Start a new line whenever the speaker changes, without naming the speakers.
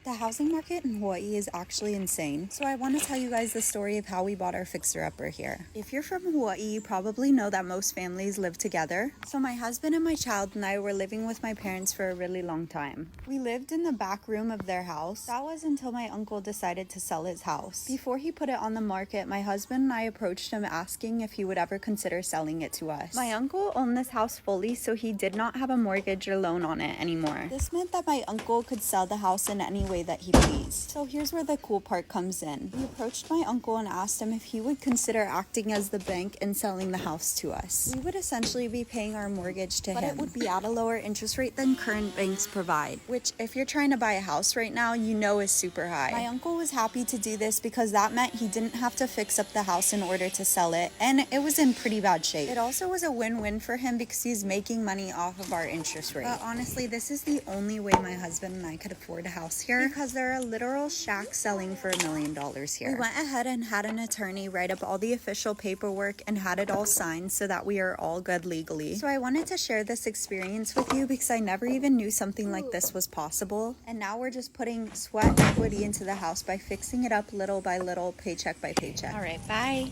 The housing market in Hawaii is actually insane, so I want to tell you guys the story of how we bought our fixer-upper here. If you're from Hawaii, you probably know that most families live together. So my husband and my child and I were living with my parents for a really long time. We lived in the back room of their house. That was until my uncle decided to sell his house. Before he put it on the market, my husband and I approached him asking if he would ever consider selling it to us. My uncle owned this house fully, so he did not have a mortgage or loan on it anymore. This meant that my uncle could sell the house in any way that he pleased. So here's where the cool part comes in. We approached my uncle and asked him if he would consider acting as the bank and selling the house to us. We would essentially be paying our mortgage to him, but it would be at a lower interest rate than current banks provide, which if you're trying to buy a house right now, you know is super high. My uncle was happy to do this because that meant he didn't have to fix up the house in order to sell it, and it was in pretty bad shape. It also was a win-win for him because he's making money off of our interest rate. But honestly, this is the only way my husband and I could afford a house here, because there are literal shacks selling for $1 million here. We went ahead and had an attorney write up all the official paperwork and had it all signed so that we are all good legally. So I wanted to share this experience with you because I never even knew something like this was possible. And now we're just putting sweat equity into the house by fixing it up little by little, paycheck by paycheck.
All right, bye.